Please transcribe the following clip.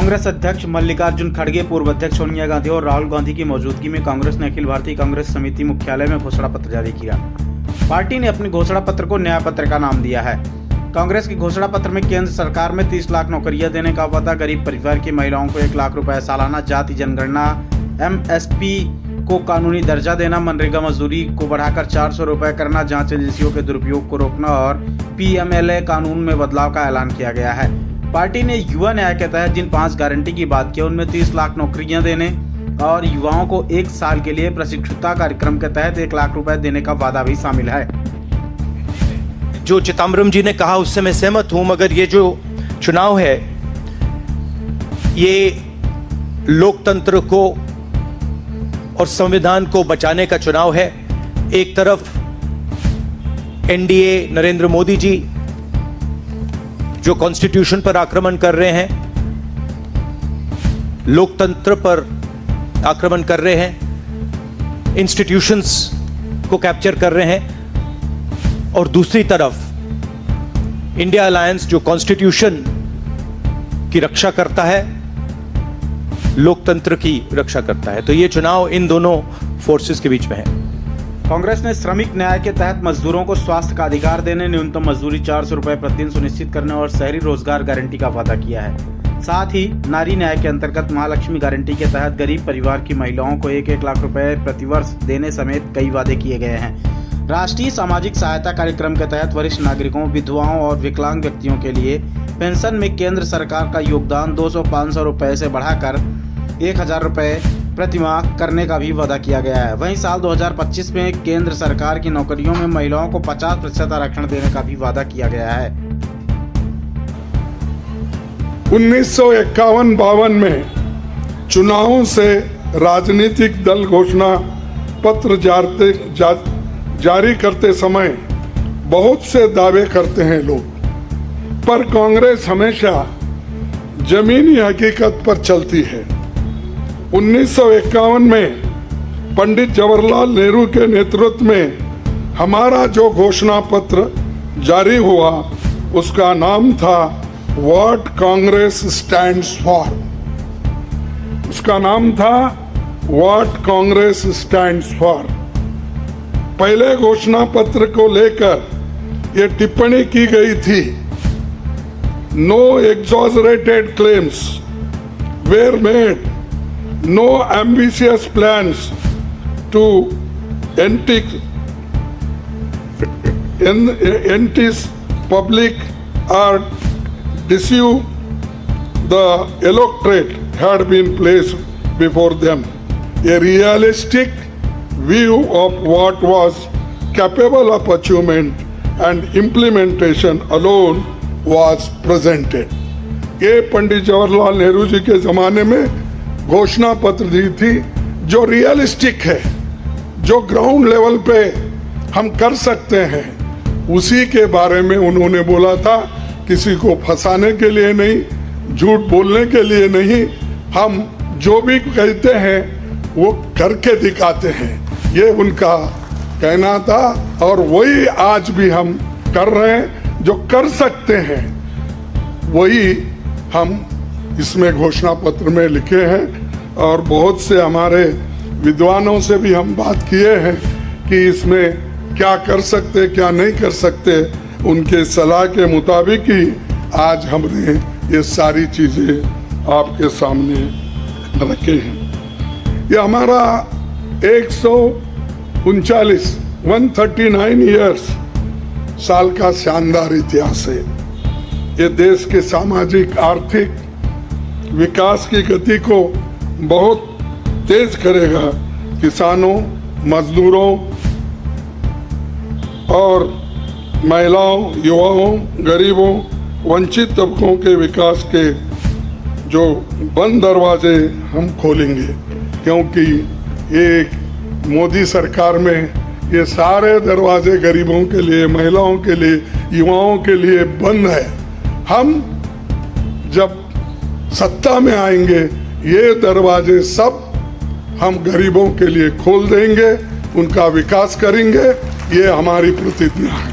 कांग्रेस अध्यक्ष मल्लिकार्जुन खड़गे, पूर्व अध्यक्ष सोनिया गांधी और राहुल गांधी की मौजूदगी में कांग्रेस ने अखिल भारतीय कांग्रेस समिति मुख्यालय में घोषणा पत्र जारी किया। पार्टी ने अपने घोषणा पत्र को न्याय पत्र का नाम दिया है। कांग्रेस की घोषणा पत्र में केंद्र सरकार में 30 लाख नौकरियां देने का वादा, गरीब परिवार की महिलाओं को 1 लाख रुपए सालाना, जाति जनगणना MSP को कानूनी दर्जा देना, मनरेगा मजदूरी को बढ़ाकर 400 रुपए करना, जांच एजेंसियों के दुरुपयोग को रोकना और PMLA कानून में बदलाव का ऐलान किया गया है। पार्टी ने युवा न्याय के तहत जिन 5 गारंटी की बात की, उनमें 30 लाख नौकरियां देने और युवाओं को 1 साल के लिए प्रशिक्षुता कार्यक्रम के तहत 1 लाख रुपए देने का वादा भी शामिल है। जो चिदम्बरम जी ने कहा उससे मैं सहमत हूं, मगर ये जो चुनाव है ये लोकतंत्र को और संविधान को बचाने का चुनाव है। एक तरफ NDA नरेंद्र मोदी जी जो कॉन्स्टिट्यूशन पर आक्रमण कर रहे हैं, लोकतंत्र पर आक्रमण कर रहे हैं, इंस्टीट्यूशंस को कैप्चर कर रहे हैं, और दूसरी तरफ इंडिया अलायंस जो कॉन्स्टिट्यूशन की रक्षा करता है, लोकतंत्र की रक्षा करता है। तो ये चुनाव इन दोनों फोर्सेस के बीच में है। कांग्रेस ने श्रमिक न्याय के तहत मजदूरों को स्वास्थ्य का अधिकार देने, न्यूनतम मजदूरी 400 रुपए प्रतिदिन सुनिश्चित करने और शहरी रोजगार गारंटी का वादा किया है। साथ ही नारी न्याय के अंतर्गत महालक्ष्मी गारंटी के तहत गरीब परिवार की महिलाओं को 1-1 लाख रुपए प्रतिवर्ष देने समेत कई वादे किए गए हैं। राष्ट्रीय सामाजिक सहायता कार्यक्रम के तहत वरिष्ठ नागरिकों, विधवाओं और विकलांग व्यक्तियों के लिए पेंशन में केंद्र सरकार का योगदान 200-500 रुपए से बढ़ाकर 1000 रुपए प्रति माह करने का भी वादा किया गया है। वहीं साल 2025 में केंद्र सरकार की नौकरियों में महिलाओं को 50% आरक्षण देने का भी वादा किया गया है। 1951-52 में चुनावों से राजनीतिक दल घोषणा पत्र जारी करते समय बहुत से दावे करते हैं लोग, पर कांग्रेस हमेशा जमीनी हकीकत पर चलती है। 1951 में पंडित जवाहरलाल नेहरू के नेतृत्व में हमारा जो घोषणा पत्र जारी हुआ उसका नाम था व्हाट कांग्रेस स्टैंड्स फॉर। उसका नाम था व्हाट कांग्रेस स्टैंड्स फॉर। पहले घोषणा पत्र को लेकर ये टिप्पणी की गई थी, no exaggerated claims were made, no ambitious plans to entice public or deceive the electorate had been placed before them. A realistic view of what was capable of achievement and implementation alone was presented. ये पंडित जवाहरलाल नेहरू जी के जमाने में घोषणा पत्र दी थी जो realistic है, जो ग्राउंड लेवल पे हम कर सकते हैं, उसी के बारे में उन्होंने बोला था। किसी को फंसाने के लिए नहीं, झूठ बोलने के लिए नहीं, हम जो भी कहते हैं वो करके दिखाते हैं, ये उनका कहना था। और वही आज भी हम कर रहे हैं, जो कर सकते हैं वही हम इसमें घोषणा पत्र में लिखे हैं। और बहुत से हमारे विद्वानों से भी हम बात किए हैं कि इसमें क्या कर सकते क्या नहीं कर सकते, उनके सलाह के मुताबिक ही आज हमने ये सारी चीज़ें आपके सामने रखे हैं। ये हमारा 139 ईयर्स साल का शानदार इतिहास है। ये देश के सामाजिक आर्थिक विकास की गति को बहुत तेज करेगा। किसानों, मजदूरों और महिलाओं, युवाओं, गरीबों, वंचित तबकों के विकास के जो बंद दरवाजे हम खोलेंगे, क्योंकि ये मोदी सरकार में ये सारे दरवाजे गरीबों के लिए, महिलाओं के लिए, युवाओं के लिए बंद है। हम जब सत्ता में आएंगे ये दरवाजे सब हम गरीबों के लिए खोल देंगे, उनका विकास करेंगे, ये हमारी प्रतिज्ञा है।